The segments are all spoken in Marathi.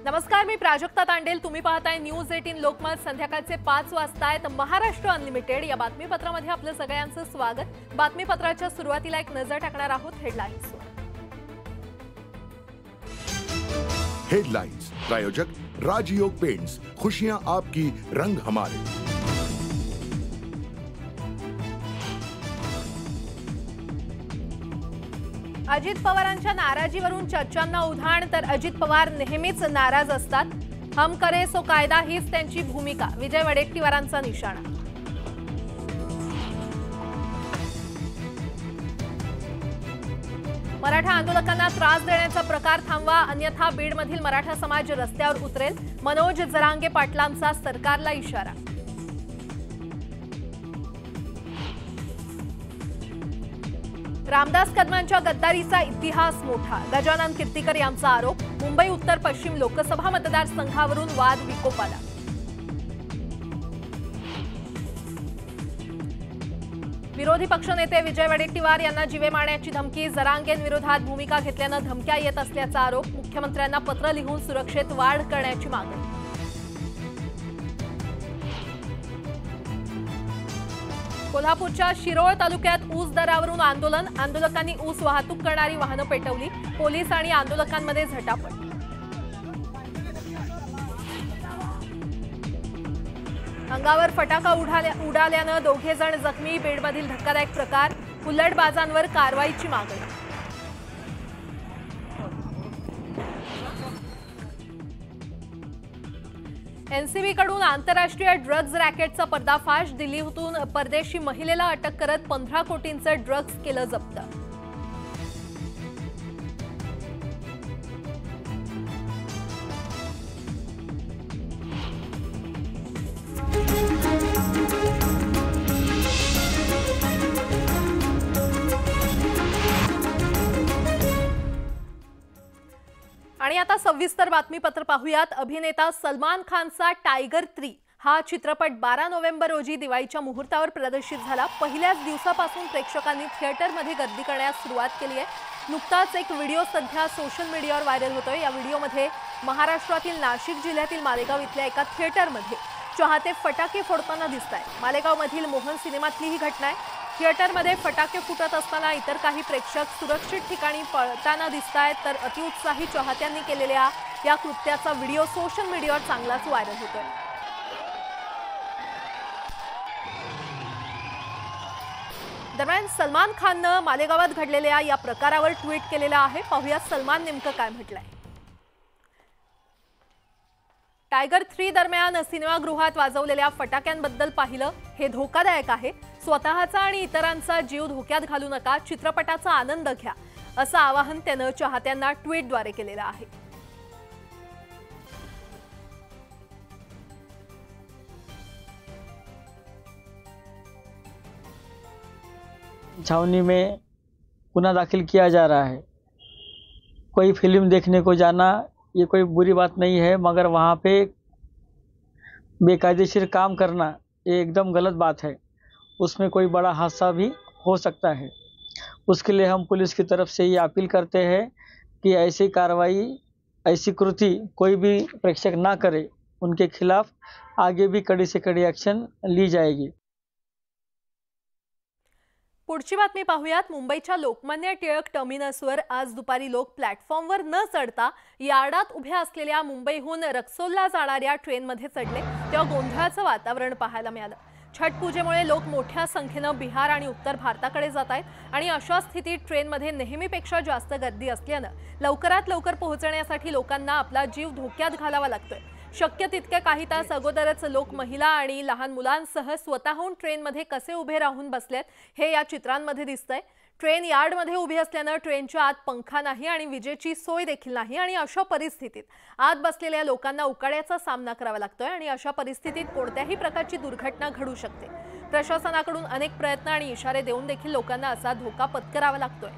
नमस्कार, मी प्राजक्ता तांडेल। तुम्ही पाहताय न्यूज 18 लोकमत। संध्याकाळचे 5 वाजता आहेत। महाराष्ट्र अनलिमिटेड या बातमीपत्रामध्ये आपलं सगळ्यांचं स्वागत। बातमीपत्राच्या सुरुवातीला एक नजर टाकणार आहोत हेडलाईन्स। हेडलाइंस प्रायोजक राजयोग पेंट्स, खुशियां आपकी, रंग हमारे। अजित पवारांच्या नाराजीवरून चर्चांना उधाण, तर अजित पवार नेहमीच नाराज असतात। हम करे सो कायदा हीच त्यांची भूमिका, विजय वडेट्टीवारांचा निशाणा। मराठा आंदोलकांना त्रास देण्याचा प्रकार थांबवा, अन्यथा बीडमधील मराठा समाज रस्त्यावर उतरेल, मनोज जरांगे पाटलांचा सरकारला इशारा। रामदास कदमांच्या गद्दारीचा इतिहास मोठा, गजानन कीर्तीकर यांचा आरोप। मुंबई उत्तर पश्चिम लोकसभा मतदारसंघावरून वाद विकोपाला। विरोधी पक्षनेते विजय वडेट्टीवार यांना जीवे मारण्याची धमकी, जरांगेंविरोधात भूमिका घेतल्यानं धमक्या येत असल्याचा आरोप। मुख्यमंत्र्यांना पत्र लिहून सुरक्षेत वाढ करण्याची मागणी। कोल्हापूरच्या शिरोळ तालुक्यात ऊस दरावरून आंदोलन, आंदोलकांनी ऊस वाहतूक करणारी वाहनं पेटवली, पोलीस आणि आंदोलकांमध्ये झटापट। अंगावर फटाका उडाल्यानं दोघे जण जखमी, बीडमधील धक्कादायक प्रकार, हुल्लडबाजांवर कारवाईची मागणी। एनसीबीकडून आंतरराष्ट्रीय ड्रग्ज रॅकेटचा पर्दाफाश, दिल्लीतून परदेशी महिलेला अटक करत 15 कोटींचं ड्रग्ज केलं जप्त। आणि आता सविस्तर बातमीपत्र पाहूयात। अभिनेता सलमान खानचा टायगर 3 हा चित्रपट 12 नोव्हेंबर रोजी दिवाळीच्या मुहूर्तावर प्रदर्शित झाला। पहिल्याच दिवसापासून प्रेक्षकांनी थिएटरमध्ये गर्दी करण्यास सुरुवात केली आहे। नुकताच एक व्हिडिओ सध्या सोशल मीडियावर व्हायरल होतोय। या व्हिडिओमध्ये महाराष्ट्रातील नाशिक जिल्ह्यातील मालेगाव इथल्या एका थिएटरमध्ये चाहते फटाके फोडताना दिसतायत। मालेगावमधील मोहन सिनेमातली ही घटना आहे। थिएटरमध्ये फटाके फुटत असताना इतर काही प्रेक्षक सुरक्षित ठिकाणी पळताना दिसतायत, तर अतिउत्साही चाहत्यांनी केलेल्या या कृत्याचा व्हिडिओ सोशल मीडियावर चांगलाच व्हायरल होतोय। दरम्यान सलमान खाननं मालेगावात घडलेल्या या प्रकारावर ट्विट केलेलं आहे। पाहूया सलमान नेमकं काय म्हटलंय। टायगर 3 दरम्यान सिनेमागृहात वाजवलेल्या फटाक्यांबद्दल पाहिलं, हे धोकादायक आहे। स्वतःचा आणि इतरांचा जीव धोक्यात घालू नका, चित्रपटाचा आनंद घ्या, असं आवाहन त्यानं चाहत्यांना ट्विटद्वारे केलेलं आहे। छावनी में गुना दाखिल किया जा रहा है। कोई फिल्म देखने को जाना ये कोई बुरी बात नहीं है, मगर वहाँ पे बेकायदेशीर काम करना ये एकदम गलत बात है। उसमें कोई बड़ा हादसा भी हो सकता है। उसके लिए हम पुलिस की तरफ से ये अपील करते हैं कि ऐसी कार्रवाई, ऐसी कृति कोई भी प्रेक्षक ना करे, उनके खिलाफ आगे भी कड़ी से कड़ी एक्शन ली जाएगी। पुढची बातमी पाहूयात। मुंबईच्या लोकमान्य टिळक टर्मिनसवर आज दुपारी लोक प्लॅटफॉर्मवर न चढता यार्डात उभ्या असलेल्या मुंबईहून रक्सोलला जाणाऱ्या ट्रेनमध्ये चढले, तेव्हा गोंधळाचं वातावरण पाहायला मिळालं। छठ पूजेमुळे लोक मोठ्या संख्येनं बिहार आणि उत्तर भारताकडे जात आहेत आणि अशा स्थितीत ट्रेनमध्ये नेहमीपेक्षा जास्त गर्दी असल्यानं लवकरात लवकर पोहोचण्यासाठी लोकांना आपला जीव धोक्यात घालावा लागतोय। शक्य तितके काही तास अगोदरच लोक महिला आणि लहान मुलांसह स्वतःहून ट्रेनमध्ये कसे उभे राहून बसलेत हे या चित्रांमध्ये दिसतंय। ट्रेन यार्डमध्ये उभी असल्यानं ट्रेनच्या आत पंखा नाही आणि विजेची सोय देखील नाही आणि अशा परिस्थितीत आत बसलेल्या लोकांना उकाड्याचा सामना करावा लागतोय आणि अशा परिस्थितीत कोणत्याही प्रकारची दुर्घटना घडू शकते। प्रशासनाकडून अनेक प्रयत्न आणि इशारे देऊन देखील लोकांना असा धोका पत्करावा लागतोय।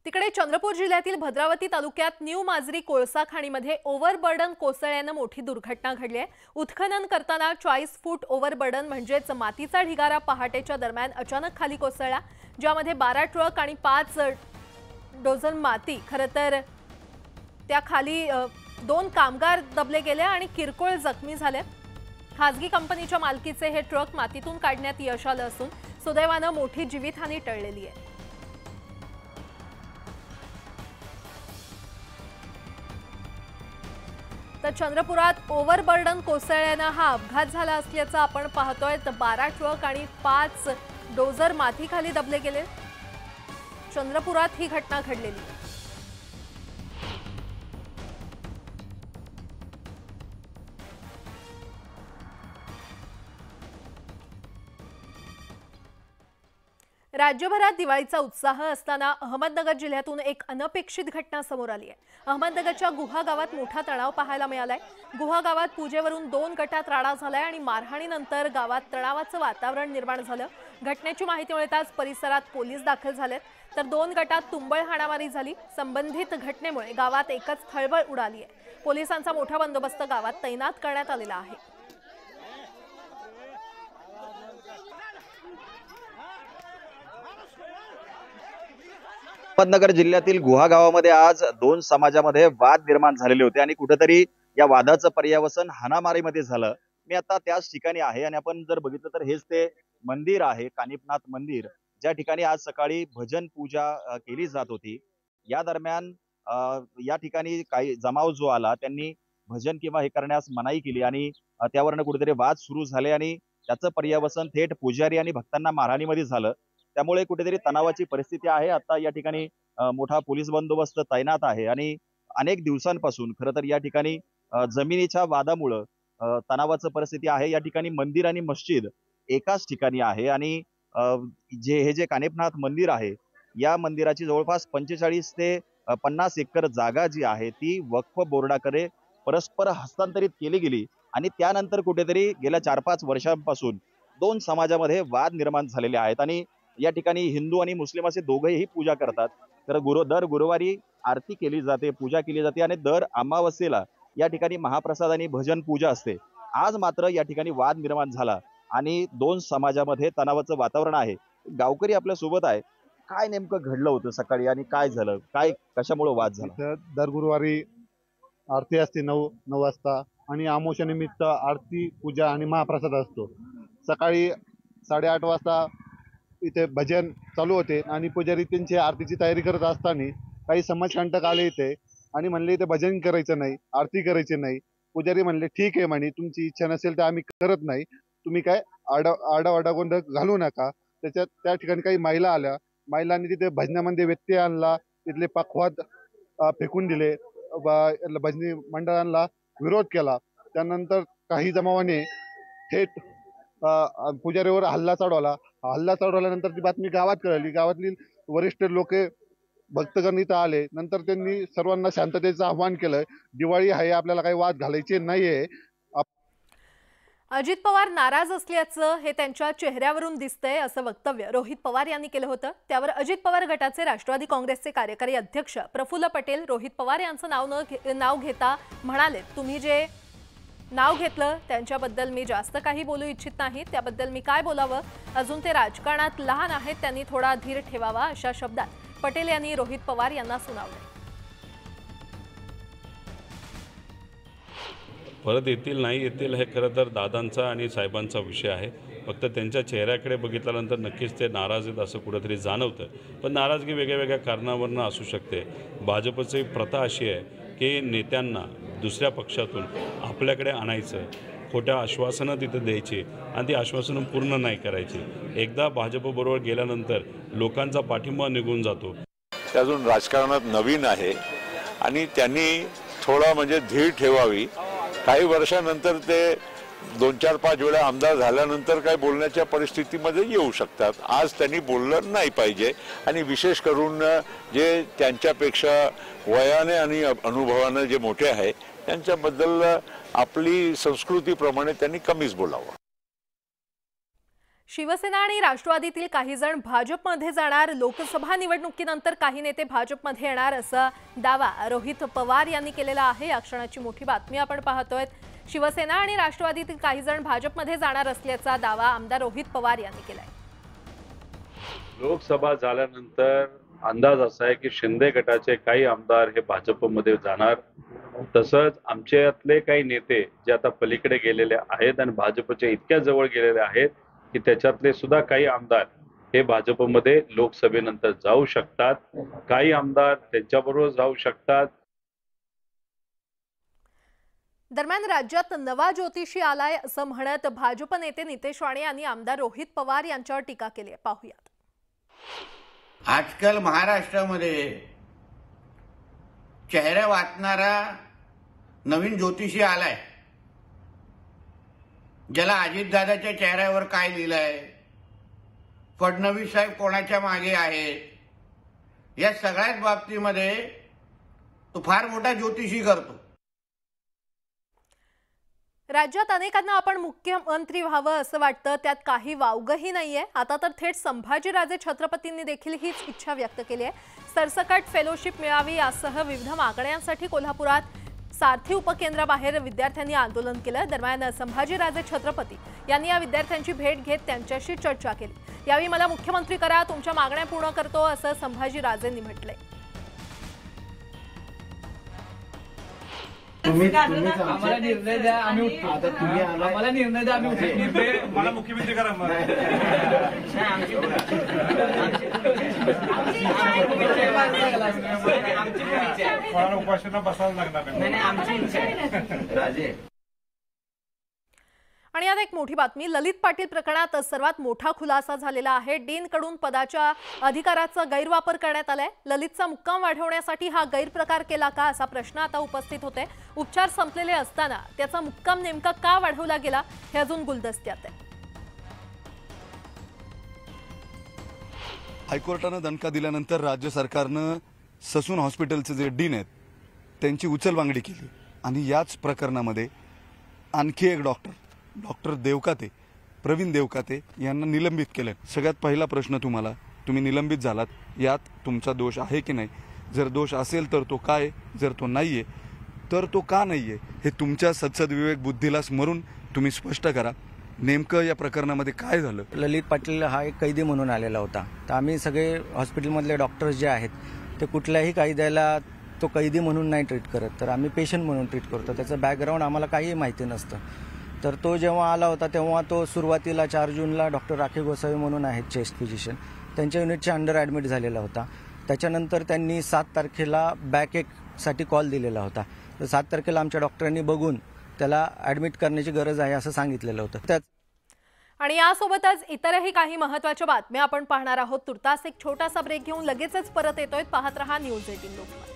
तिकडे चंद्रपूर जिल्ह्यातील भद्रावती तालुक्यात न्यू माजरी कोळसा खाणीमध्ये ओव्हरबर्डन कोसळल्यानं मोठी दुर्घटना घडली आहे। उत्खनन करताना 40 फूट ओव्हरबर्डन म्हणजेच मातीचा ढिगारा पहाटेच्या दरम्यान अचानक खाली कोसळला, ज्यामध्ये 12 ट्रक आणि 5 डझन माती। खरं तर त्या खाली 2 कामगार दबले गेले आणि किरकोळ जखमी झाले। खासगी कंपनीच्या मालकीचे हे ट्रक मातीतून काढण्यात यश आलं असून सुदैवानं मोठी जीवितहानी टळलेली आहे। तर चंद्रपुरात ओव्हरबर्डन कोसळल्यानं हा अपघात झाला असल्याचं आपण पाहतोय। तर 12 ट्रक आणि 5 डोझर मातीखाली दबले गेले। चंद्रपुरात ही घटना घडलेली आहे। राज्यभरात दिवाळीचा उत्साह असताना अहमदनगर जिल्ह्यातून एक अनपेक्षित घटना समोर आली आहे। अहमदनगरच्या गुहा गावात मोठा तणाव पाहायला मिळालाय। गुहा गावात पूजेवरून 2 गटात राडा झालाय आणि मारहाणीनंतर गावात तणावाचं वातावरण निर्माण झालं। घटनेची माहिती मिळताच परिसरात पोलीस दाखल झालेत, तर 2 गटात तुंबळ हाणामारी झाली। संबंधित घटनेमुळे गावात एकच खळबळ उडाली आहे। पोलिसांचा मोठा बंदोबस्त गावात तैनात करण्यात आलेला आहे। अहमदनगर जिल्ह्यातील गुहा गावामध्ये आज 2 समाजामध्ये वाद निर्माण झालेले होते आणि कुठेतरी या वादाचं पर्यावसन हाणामारीमध्ये झालं। मी आता त्याच ठिकाणी आहे आणि आपण जर बघितलं तर हेच ते मंदिर आहे, कानिफनाथ मंदिर, ज्या ठिकाणी आज सकाळी भजन पूजा केली जात होती। या दरम्यान या ठिकाणी काही जमाव जो आला त्यांनी भजन किंवा हे करण्यास मनाई केली आणि त्यावरनं कुठेतरी वाद सुरू झाले आणि त्याचं पर्यावसन थेट पुजारी आणि भक्तांना मारहाणीमध्ये झालं। त्यामुळे कुठेतरी तणावाची परिस्थिती आहे। आता या ठिकाणी मोठा पोलीस बंदोबस्त तैनात आहे आणि अनेक दिवसांपासून खरं तर या ठिकाणी जमिनीच्या वादामुळे तणावाची परिस्थिती आहे। या ठिकाणी मंदिर आणि मस्जिद एकाच ठिकाणी आहे आणि जे कानिफनाथ मंदिर आहे या मंदिराची जवळपास 45 ते 50 एकर जागा जी आहे ती वक्फ बोर्डाकडे परस्पर हस्तांतरित केली गेली आणि त्यानंतर कुठेतरी गेल्या 4-5 वर्षांपासून 2 समाजामध्ये वाद निर्माण झालेले आहेत आणि या ठिकाणी हिंदू आणि मुस्लिम असे दोघेही पूजा करतात। तर दर गुरुवारी आरती केली जाते, पूजा केली जाते आणि दर अमावस्येला या ठिकाणी महाप्रसाद आणि भजन पूजा असते। आज मात्र या ठिकाणी वाद निर्माण झाला आणि 2 समाजामध्ये तणावाचं वातावरण आहे। गावकरी आपल्या सोबत आहे, काय नेमकं घडलं होतं सकाळी आणि काय झालं, काय कशामुळे वाद झाला? दर गुरुवारी आरती असते 9 वाजता आणि अमावस्या निमित्त आरती पूजा आणि महाप्रसाद असतो। सकाळी 8:30 वाजता इथे भजन चालू होते आणि पुजारी त्यांची आरतीची तयारी करत असताना काही समाजकंटक आले इथे आणि म्हणले इथे भजन करायचं नाही, आरती करायची नाही। पुजारी म्हणले ठीक आहे म्हणे, तुमची इच्छा नसेल तर आम्ही करत नाही, तुम्ही काय आडावाडा गोंधळ घालू नका। त्या ठिकाणी काही महिला आल्या, महिलांनी तिथे भजनामध्ये व्यत्यय आणला, तिथले पखवाद फेकून दिले, भजनी मंडळांना विरोध केला। त्यानंतर काही जमावाने थेट पुजारीवर हल्ला चढवला। हल्ला चढवल्यानंतर ती बातमी गावात कळली। गावातील वरिष्ठ लोक भक्तगण इथं आले। नंतर त्यांनी सर्वांना शांततेचं आव्हान केलं, दिवाळी आहे, आपल्याला काही वाद घालायचे नाहीये। अजित पवार नाराज असल्याचं हे त्यांच्या चेहऱ्यावरून दिसतंय असं वक्तव्य रोहित पवार यांनी केलं होतं। त्यावर अजित पवार गटाचे राष्ट्रवादी काँग्रेसचे कार्यकारी अध्यक्ष प्रफुल्ल पटेल रोहित पवार यांचं नाव घेता म्हणाले, तुम्ही जे नाव घेतलं त्यांच्याबद्दल मी जास्त काही बोलू इच्छित नाही, त्याबद्दल मी काय बोलावं, अजून ते राजकारणात लहान आहेत, त्यांनी थोडा धीर ठेवावा, अशा शब्दात पटेल यांनी रोहित पवार यांना सुनावले। परत येतील नाही येतील हे खरं तर दादांचा आणि साहेबांचा विषय आहे। फक्त त्यांच्या चेहऱ्याकडे बघितल्यानंतर नक्कीच ते नाराज आहेत असं कुठेतरी जाणवतं, पण नाराजगी वेगळ्या वेगळ्या कारणावरून असू शकते। भाजपची प्रथा अशी आहे की नेत्यांना दुसऱ्या पक्षातून आपल्याकडे आणायचं, खोट्या आश्वासनं तिथे द्यायची आणि ती आश्वासनं पूर्ण नाही करायची। एकदा भाजपबरोबर गेल्यानंतर लोकांचा पाठिंबा निघून जातो। ते अजून राजकारणात नवीन आहे आणि त्यांनी थोडा म्हणजे धीर ठेवावी। काही वर्षानंतर ते 2-4-5 वेळा आमदार झाल्यानंतर काय बोलण्याच्या परिस्थितीमध्ये येऊ शकतात। आज त्यांनी बोललं नाही पाहिजे आणि विशेष करून जे त्यांच्यापेक्षा वयाने आणि अनुभवाने जे मोठे आहे त्यांच्याबद्दल आपली संस्कृतीप्रमाणे त्यांनी कमीच बोलावं। शिवसेना आणि राष्ट्रवादीतील काही जण भाजपमध्ये जाणार, लोकसभा निवडणुकीनंतर काही नेते भाजपमध्ये येणार असा दावा रोहित पवार यांनी केलेला आहे। या क्षणाची मोठी बातमी आपण पाहतोय। शिवसेना आणि राष्ट्रवादीतील काही जण भाजपमध्ये जाणार असल्याचा दावा आमदार रोहित पवार यांनी केलाय। लोकसभा झाल्यानंतर अंदाज असा आहे की शिंदे गटाचे काही आमदार हे भाजपमध्ये जाणार, तसंच आमच्यातले काही नेते जे आता पलीकडे गेलेले आहेत आणि भाजपच्या इतक्या जवळ गेलेले आहेत की त्याच्यातले सुद्धा काही आमदार हे भाजपमध्ये लोकसभेनंतर जाऊ शकतात, काही आमदार त्यांच्याबरोबर जाऊ शकतात। दरम्यान राज्यात नवा ज्योतिषी आलाय असं म्हणत भाजप नेते नितेश राणे यांनी आमदार रोहित पवार यांच्यावर टीका केली आहे। पाहूयात। आजकाल महाराष्ट्रामध्ये चेहरा वाचणारा नवीन ज्योतिषी आलाय, ज्याला अजितदादाच्या चेहऱ्यावर काय लिहिलंय, फडणवीस साहेब कोणाच्या मागे आहेत, या सगळ्याच बाबतीमध्ये तो फार मोठा ज्योतिषी करतो। राज्यात अनेकांना आपण मुख्यमंत्री व्हावं असं वाटतं, त्यात काही वावगंही नाहीये। आता तर थेट संभाजीराजे छत्रपतींनी देखील हीच इच्छा व्यक्त केली आहे। सरसकट फेलोशिप मिळावी यासह विविध मागण्यांसाठी कोल्हापुरात सारथी उपकेंद्राबाहेर विद्यार्थ्यांनी आंदोलन केलं। दरम्यान संभाजीराजे छत्रपती यांनी या विद्यार्थ्यांची भेट घेत त्यांच्याशी चर्चा केली। यावेळी मला मुख्यमंत्री करा, तुमच्या मागण्या पूर्ण करतो असं संभाजीराजेंनी म्हटलंय। आम्हाला निर्णय द्या, आम्ही उठतो। आता तुम्ही आम्हाला निर्णय द्या, आम्ही उठतो। मला मुख्यमंत्री करा। उपासना बसायला लागणार आमची इच्छा राजे। आणि आता एक मोठी बातमी, ललित पाटील प्रकरणात सर्वात मोठा खुलासा झालेला आहे। डीन कडून पदाच्या अधिकाराचा गैरवापर करण्यात आलाय। ललितचा मुक्काम वाढवण्यासाठी हा गैरप्रकार केला का असा प्रश्न आता उपस्थित होते। उपचार संपलेले असताना त्याचा मुक्काम नेमका का वाढवला गेला हे अजून गुलदस्त्यात आहे। हायकोर्टानं दणका दिल्यानंतर राज्य सरकारनं ससून हॉस्पिटलचे जे डीन आहेत त्यांची उचलबांगडी केली आणि याच प्रकरणामध्ये आणखी एक डॉक्टर देवकाते, प्रवीण देवकाते यांना निलंबित केलं। सगळ्यात पहिला प्रश्न तुम्ही निलंबित झालात, यात तुमचा दोष आहे की नाही? जर दोष असेल तर तो काय, जर तो नाहीये तर तो का नाहीये हे तुमच्या सद्सद्विवेक बुद्धीला स्मरून तुम्ही स्पष्ट करा। नेमकं या प्रकरणामध्ये काय झालं? ललित पाटील हा एक कैदी म्हणून आलेला होता, तर आम्ही सगळे हॉस्पिटलमधले डॉक्टर्स जे आहेत ते कुठल्याही कायद्याला तो कैदी म्हणून नाही ट्रीट करत, तर आम्ही पेशंट म्हणून ट्रीट करतो। त्याचं बॅकग्राऊंड आम्हाला काही माहिती नसतं। तर तो जेव्हा आला होता तेव्हा तो सुरुवातीला 4 जूनला डॉक्टर राखी गोसावी म्हणून आहेत चेस्ट फिजिशियन, त्यांच्या युनिटच्या अंडर ॲडमिट झालेला होता। त्याच्यानंतर त्यांनी 7 तारखेला बॅकएकसाठी कॉल दिलेला होता, तर 7 तारखेला आमच्या डॉक्टरांनी बघून त्याला ॲडमिट करण्याची गरज आहे असं सांगितलेलं होतं। आणि यासोबतच इतरही काही महत्त्वाच्या बातम्या आपण पाहणार आहोत। तुर्तास एक छोटासा ब्रेक घेऊन लगेचच परत येतोय। पाहत रहा न्यूज 18 लोकमत।